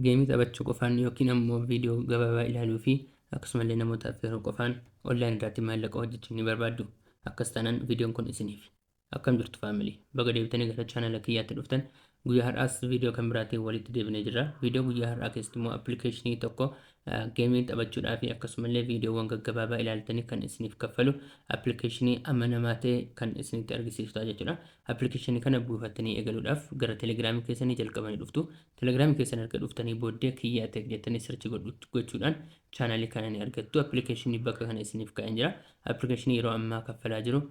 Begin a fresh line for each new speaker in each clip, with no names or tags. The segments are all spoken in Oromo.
geemii taphachuu qofaan yookiin ammoo viidiyoo gabaabaa ilaaluu fi akkasumallee namootaaf yeroo qofaan onlaayinii irratti maallaqa hojjechuu ni barbaaddu. Akkas taanaan viidiyoon kun isiniif. Akkam jirtu faamilii. Baga deebitanii gara chaanala kiyyaatti dhuftan. Guyyaa har'aas viidiyoo kan biraatiin walitti deebinee jirra. Viidiyoo guyyaa har'aa keessatti immoo appilikeeshinii tokko geemii taphachuudhaa fi akkasumallee viidiyoowwan gaggabaabaa ilaaltanii kan isiniif kaffalu appilikeeshinii amanamaa ta'e kan isinitti argisiiftaa jechuudha. Appilikeeshinii kana buufattanii eegaluudhaaf gara telegiraamii keessanii jalqabanii dhuftu. Telegiraamii keessan erga dhuftanii booddee kiyyaatti jettanii sirchi gochuudhaan chaanalii kana ni argattu. Appilikeeshinii bakka kana isiniif kaa'een jira. Appilikeeshinii yeroo ammaa kaffalaa jiru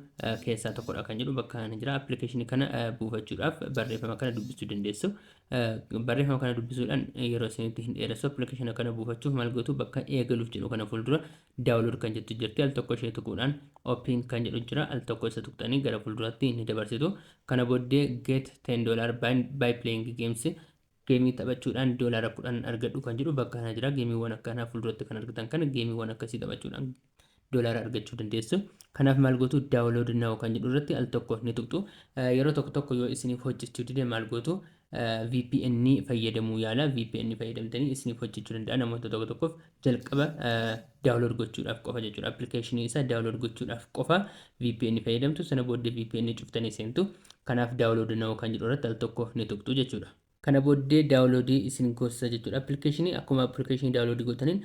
keessaa tokkodha kan jedhu bakka kana jira. Appilikeeshinii kana buufachuudhaaf barreeffama kana dubbisuu dandeessu. Barreeffama kana dubbisuudhaan yeroo isinitti hin dheeressu appilikeeshinii kana buufachuuf maal gootu bakka eegaluuf jedhu kana fuuldura daawunlood kan jettu jirti. Al tokko ishee tuquudhaan open kan jedhu jira. Al tokko isa tuqxanii gara fuulduraatti ni dabarsitu. Kana booddee get $10 by playing games geemii taphachuudhaan $10 argadhu kan jedhu bakka kana jira. Geemiiwwan akkanaa fuulduratti kan argatan kana geemiiwwan akkasii taphachuudhaan $10 argachuu dandeessu. Kanaaf maal gootu daawunlood now kan jedhu irratti al tokko ni tuqxu. Yeroo tokko yoo isiniif hojjechuu dide maal gootu VPN fayyadamuu yaala. VPN fayyadamtanii isiniif hojjechuu danda'a. Namoota tokkoof jalqaba daawunlood gochuudhaaf qofa jechuudha. Appilikeeshinii isaa daawunlood gochuudhaaf qofa VPN fayyadamtu. Sana booddee VPN cuftanii seentu. Kanaaf daawunlood now kan jedhu irratti al tokko ni tuqxu jechuudha. Kana booddee daawunloodii isin gosa jechuudha. Appilikeeshinii akkuma appilikeeshinii daawunloodii gootaniin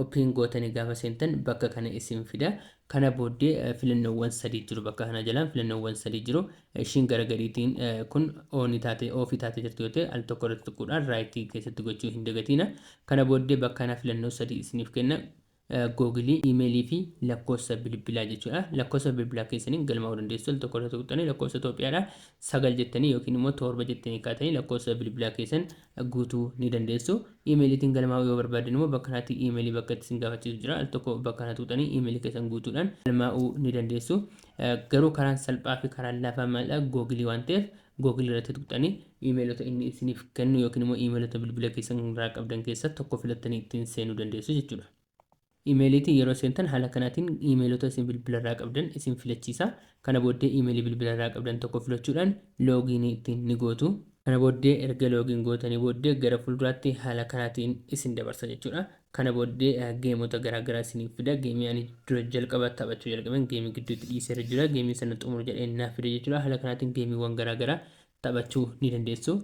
open gootanii gaafa seentan bakka kana isin fida. Kana booddee filannoowwan sadii jiru bakka kana jalaan filannoowwan sadii jiru. Ishiin gara gadiitiin kun oonii taate oofii taate jirtu yoo ta'e al tokko irratti tuquudhaan raayitii keessatti gochuu hin dagatiina. Kana booddee bakka kana filannoo sadii isiniif kenna. Googilii, iimeelii fi lakkoofsa bilbilaa jechuudha. Lakkoofsa bilbilaa keessaniin galmaa'uu dandeessu. Al tokko irratti tuqxanii lakkoofsa Itoophiyaadhaa 9 jettanii yookiin immoo 7 jettanii kaatanii lakkoofsa bilbilaa keessan guutuu ni dandeessu. Iimeeliitiin galmaa'uu yoo barbaadan immoo bakka kanatti iimeelii bakka itti isin gaafachiisu jira. Al tokko bakka kana tuqxanii iimeelii keessan guutuudhaan galmaa'uu ni dandeessu. Garuu karaan salphaa fi karaan laafaa maalidha? Googilii waan ta'eef Googilii irratti tuqxanii iimeelota inni isiniif kennu yookiin immoo iimeelota bilbila keessan irraa qabdan keessaa tokko filattanii ittiin seenuu dandeessu jechuudha. Iimeeliitiin yeroo seentan haala kanaatiin iimeelota isin bilbilarraa qabdan isin filachiisa. Kana booddee iimeelii bilbilarraa qabdan tokko filachuudhaan loogiinii ittiin ni gootu. Kana booddee erga loogiin gootanii booddee gara fuulduraatti haala kanaatiin isin dabarsa jechuudha. Kana booddee geemota garaagaraa isiniif fida. Geemii ani dura jalqaba taphachuu jalqaben geemii gidduutti dhiisee jira. Geemii sana xumuru jedhee naaf fida jechuudha. Haala kanaatiin geemiiwwan garaagaraa taphachuu ni dandeessu.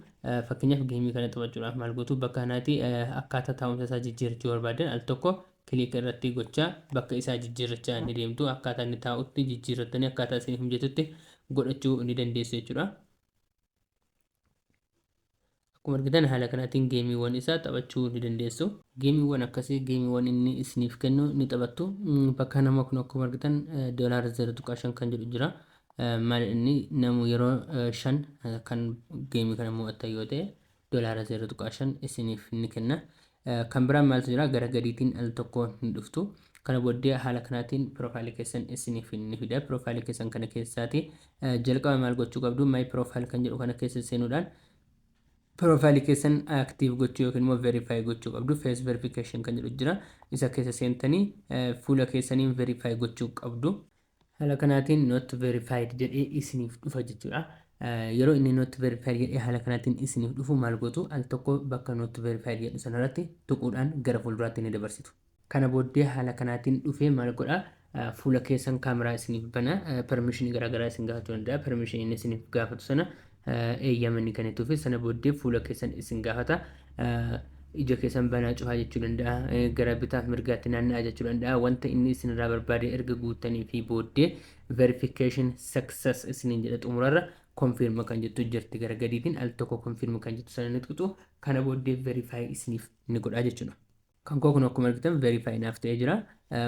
Fakkeenyaaf geemii kana taphachuudhaaf maal gootu bakka kanaatti akkaataa taa'umsa isaa jijjiirachuu barbaadan al tokko kiliik irratti gochaa bakka isaa jijjiirrachaa ni deemtu. Akkaataa inni taa'utti jijjiirrattanii akkaataa isiniif mijatutti godhachuu ni dandeessu jechuudha. Akkuma argitan haala kanaatiin geemiiwwan isaa taphachuu ni dandeessu. Geemiiwwan akkasii geemiiwwan inni isiniif kennu ni taphattu. Bakka nama kun akkuma argitan $0.5 kan jedhu jira. Maal inni namu yeroo 5 kan geemii kana mo'attan yoo ta'e $0.5 isiniif ni kenna. Kan biraan maaltu jira gara gadiitiin al tokko ni dhuftu. Kana booddee haala kanaatiin piroofaayilii keessan isiniif ni fida. Piroofaayilii keessan kana keessaati jalqaba maal gochuu qabdu? My profile kan jedhu kana keessa seenuudhaan piroofaayilii keessan active gochuu yookiin immoo verify gochuu qabdu. Face verification kan jedhu jira. Isa keessa seentanii fuula keessaniin verify gochuu qabdu. Haala kanaatiin not verified jedhee isiniif dhufa jechuudha. Yeroo inni not verified jedhee haala kanaatiin isiniif dhufu maal gootu? Al tokko bakka not verified jedhu sanarratti tuquudhaan gara fuulduraatti ni dabarsitu. Kana booddee haala kanaatiin dhufee maal godha? Fuula keessan kaameraa isiniif bana. Permishinii garaagaraa isin gaafachuu danda'a. Permishinii inni isiniif gaafatu sana eeyyamanii kan itti dhufe sana booddee fuula keessan isin gaafata. Ija keessan banaa cufaa jechuu danda'a. Gara bitaaf mirgaatti naanna'aa jechuu danda'a. Wanta inni isinirraa barbaade erga guutanii fi booddee verification success isiniin jedha xumurarra confirm kan jettu jirti gara gadiitiin al tokko confirm kan jettu sana ni tuqxu. Kana booddee verify isiniif ni godha jechuudha. Kan koo kun akkuma argitan verify naaf ta'ee jira.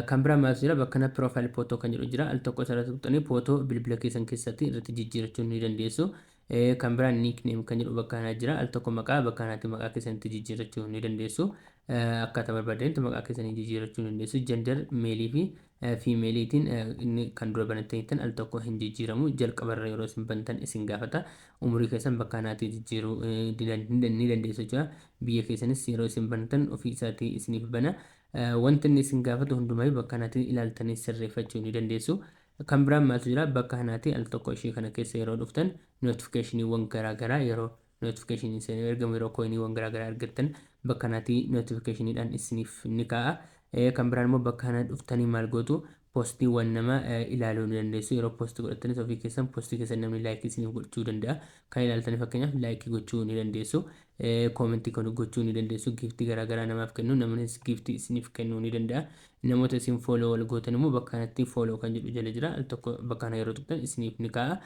Kan biraa maaltu jira? Bakka kana profile photo kan jedhu jira. Al tokko sarara tuqxanii photo bilbila keessan keessatti irratti jijjiirachuu ni dandeessu. Kan biraan nickname kan jedhu bakka kana jira. Al tokko maqaa bakka kanaatti maqaa keessanitti jijjiirachuu ni dandeessu. Akkaataa barbaadanitti maqaa keessanii jijjiirachuu ni dandeessu. Gender meelii fi fiimeeliitiin inni kan dura banattaniittan al tokko hin jijjiiramu. Jalqabarra yeroo isin bantan isin gaafata. Umurii keessan bakka kanaatti jijjiiruu ni dandeessu jechuudha. Biyya keessanis yeroo isin bantan ofii isaatii isiniif bana. Wanti inni isin gaafatu hundumaa bakka kanaatti ilaaltanii sirreeffachuu ni dandeessu. Kan biraan maaltu jira? Bakka kanaatti al tokko ishee kana keessa yeroo dhuftan notificationii garaagaraa yeroo notification isin ergamu yeroo coinii garaagaraa argattan bakka kanatti notificationidhaan isiniif ni ka'a. Kan biraan immoo bakka kana dhuftanii maal gootu postiiwwan nama ilaaluu ni dandeessu. Yeroo postii godhattanis ofii keessan postii keessan namni laayikii isiniif gochuu danda'a. Kan ilaaltanii fakkeenyaaf laayikii gochuu ni dandeessu. Koomentii kan gochuu ni dandeessu. Giftii garaagaraa namaaf kennu namnis giftii isiniif kennuu ni danda'a. Namoota isin fooloo wal gootan immoo bakka kanatti fooloo kan jedhu jala jira. Al tokko bakka kana yeroo tuqxan isiniif ni ka'a.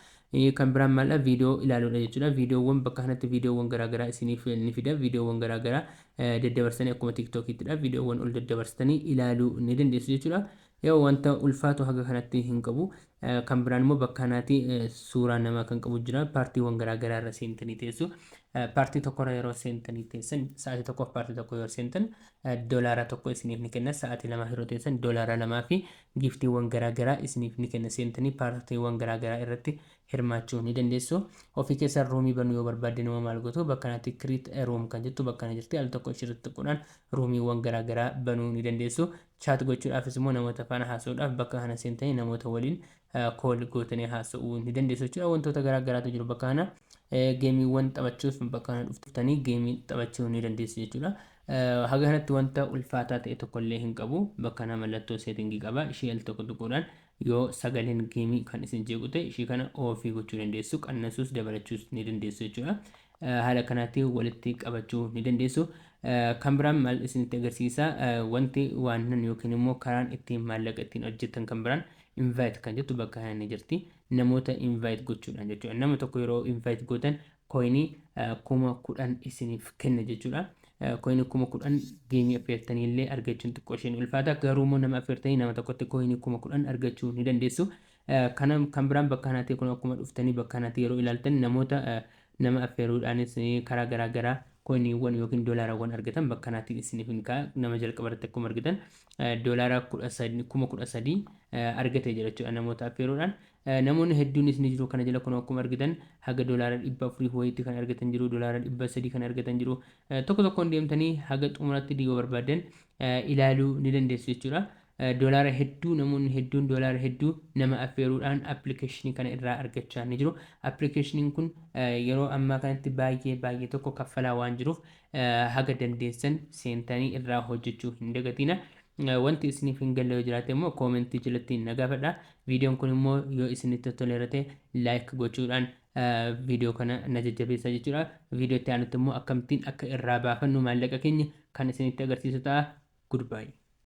Kan biraan maal viidiyoo ilaaluudha jechuudha. Viidiyoowwan bakka kanatti viidiyoowwan garaagaraa isiniif ni fida. Viidiyoowwan garaagaraa daddabarsanii akkuma tiktookiittidha. Viidiyoowwan ol daddabarsanii ilaaluu ni dandeessu jechuudha. Yoo wanta ulfaatu haga kanatti hin qabu. Kan biraan immoo bakka kanatti suuraa namaa kan qabu jira. Paartiiwwan garaagaraa irra seentanii teessu. Paartii tokkorra yeroo seentanii teessan sa'aatii tokkoof paartii tokko yeroo seentan doolaara tokko isiniif ni kenna. Sa'aatii lama yeroo teessan doolaara lamaa fi giftiiwwan garaagaraa isiniif ni kenna. Seentanii paartiiwwan garaagaraa irratti hirmaachuu ni dandeessu. Ofii keessan ruumii banuu yoo barbaadde nama maal gootu bakka kanatti create a room kan jettu bakka kana jirti. Al tokko ishirratti tuquudhaan ruumiiwwan garaagaraa banuu ni dandeessu. Chat gochuudhaafis immoo namoota faana haasa'uudhaaf bakka kana seentanii namoota waliin kool gootanii haasa'uu ni dandeessu jechuudha. Wantoota garaagaraatu jiru bakka kana. Geemiiwwan taphachuuf bakka kana dhuftanii geemii taphachuu ni dandeessu jechuudha. Haga kanatti wanta ulfaataa ta'e tokkollee hin qabu. Bakka kana mallattoo seetingii qaba. Ishee al tokko tuquudhaan yoo sagaleen geemii kan isin jeequ ta'e ishee kana oofii gochuu dandeessu. Qannasuus dabalachuus ni dandeessu jechuudha. Haala kanatti walitti qabachuu ni dandeessu. Kan biraan maal isinitti agarsiisa wanti waan yookiin immoo karaan ittiin maallaqa ittiin hojjetan kan biraan invite kan jettu bakka kana ni jirti. Namoota invite gochuudhaan jechuudha. Nama tokko yeroo invite gootan koinii 10,000 isiniif kenna jechuudha. Koinii 10,000 geemii affeertanii illee argachuun xiqqoo isheen ulfaata. Garuu immoo nama affeertanii nama tokkotti koinii 10,000 argachuu ni dandeessu. Kan biraan bakka kanatti kun akkuma dhuftanii bakka kanatti yeroo ilaaltan namoota nama affeeruudhaanis karaa garaagaraa koiniiwwan yookiin doolaarawwan argatan bakka kanatti isiniif ni ka'a. Nama jalqabarratti akkuma argitan doolaara 13,000 argate jira jechuudha namoota affeeruudhaan. Namoonni hedduunis ni jiru kana jala kun akkuma argitan haga doolaara 400 wayiitti kan argatan jiru, doolaara 300 kan argatan jiru. Tokko tokkoon deemtanii haga xumuratti yoo barbaadan ilaaluu ni dandeessu jechuudha. Doolaara hedduu namoonni hedduun doolaara hedduu nama affeeruudhaan appilikeeshinii kana irraa argachaa ni jiru. Appilikeeshiniin kun yeroo ammaa kanatti baay'ee tokko kaffalaa waan jiruuf haga dandeessan seentanii irraa hojjechuu hin dagatina. Wanti isiniif hin galle yoo jiraate immoo koomentii jalatti na gaafadha. Viidiyoon kun immoo yoo isinitti toleerate laayik gochuudhaan viidiyoo kana na jajjabeessa jechuudha. Viidiyoo itti aanutti immoo akkamittiin akka irraa baafannu maallaqa keenya kan isinitti agarsiisu ta'a. Goodbye.